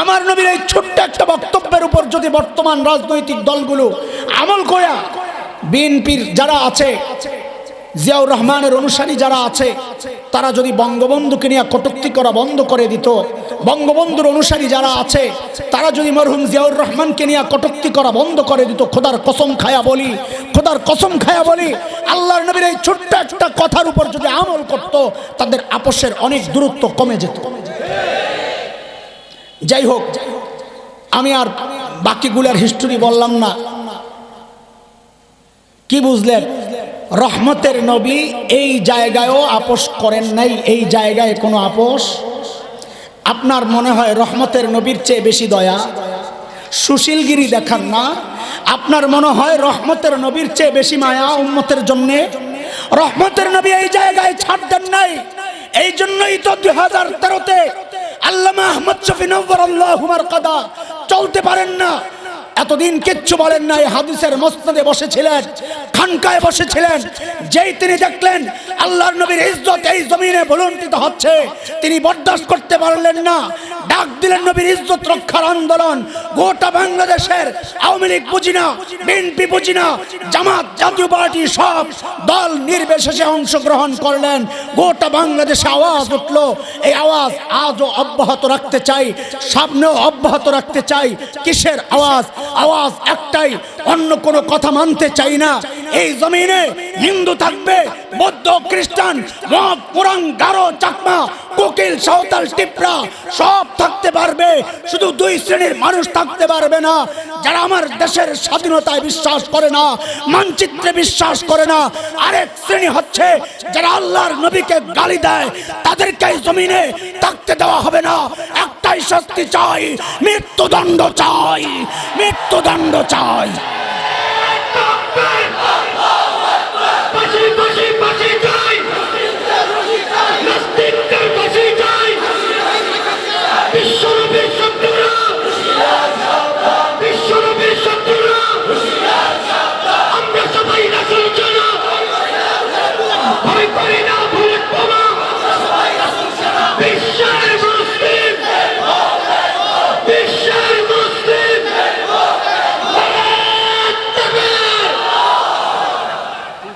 আমার নবীর এই ছোট্ট একটা বক্তব্যের উপর যদি বর্তমান রাজনৈতিক দলগুলো আমল করা বিএনপির যারা আছে জিয়াউর রহমানের অনুসারী যারা আছে তারা যদি বঙ্গবন্ধুকে নিয়ে কটূক্তি করা বন্ধ করে দিত বঙ্গবন্ধুর অনুসারী যারা আছে তারা যদি মরহুম জিয়াউর রহমানকে নিয়ে কটূক্তি করা বন্ধ করে দিত খোদার কসম খায়া বলি আল্লাহর নবীর এই ছোট্ট একটা কথার উপর যদি আমল করত তাদের আপোষের অনেক দূরত্ব কমে যেত যাই হোক আমি আর বাকিগুলোর হিস্টোরি বললাম না কি বুঝলেন রহমতের নবী এই জায়গায়ও আপোষ করেন নাই এই জায়গায় কোনো আপোষ আপনার মনে হয় রহমতের নবীর চেয়ে বেশি দয়া সুশীলগিরি দেখান না আপনার মনে হয় রহমতের নবীর চেয়ে বেশি মায়া উম্মতের জন্য রহমতের নবী এই জায়গায় ছাড় দেন নাই এই জন্যই তো 2013-তে আল্লামা আহমদ শফি নওয়ারাল্লাহু মারকাদা চলতে পারেন না এতদিন কিচ্ছু বলেন নাই হাদিসের মসনদে বসেছিলেন খানকায় বসেছিলেন যেই তিনি দেখলেন আল্লাহর নবীর ইজ্জত এই জমিনে ভুলুণ্ঠিত হচ্ছে তিনি বরদাস্ত করতে পারলেন না ডাক দিলেন নবীর ইজ্জত রক্ষার আন্দোলন গোটা বাংলাদেশের আওয়ামী লীগ বুঝি না বিএনপি বুঝি না জামাত জাতীয় পার্টি সব দল নির্বিশেষে অংশগ্রহণ করলেন গোটা বাংলাদেশে আওয়াজ উঠলো এই আওয়াজ আজও অব্যাহত রাখতে চাই সামনেও অব্যাহত রাখতে চাই কিসের আওয়াজ আওয়াজ একটাই অন্য কোনো কথা মানতে চাই না এই জমিনে হিন্দু থাকবে বৌদ্ধ খ্রিস্টান মগ পুরাং গারো চাকমা কোকিল সাঁওতাল টিপরা সব থাকতে পারবে শুধু দুই শ্রেণীর মানুষ থাকতে পারবে না যারা আমার দেশের স্বাধীনতায় বিশ্বাস করে না মানচিত্রে বিশ্বাস করে না আরেক শ্রেণী হচ্ছে যারা আল্লাহর নবীকে গালি দেয় তাদেরকে এই জমিনে থাকতে দেওয়া হবে না একটাই শাস্তি চাই মৃত্যুদণ্ড চাই মৃত্যুদণ্ড চাই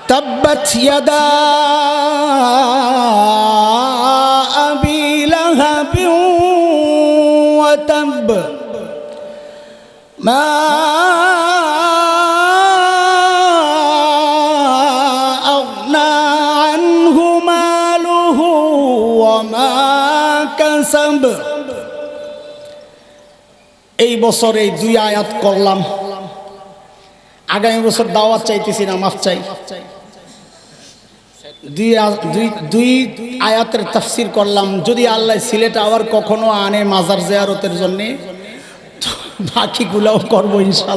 تبت يدا أبي لهب وتب ما أغنى عنه ماله وما كسب এই বছর এই দুই আয়াত করলাম আগামী বছর দাওয়াত চাইতেছি না মাফ চাই দুই আয়াতের তাফসীর করলাম যদি আল্লাহ সিলেট আবার কখনো আনে মাজার জিয়ারতের জন্য বাকিগুলোও করবো ইনশাআল্লাহ।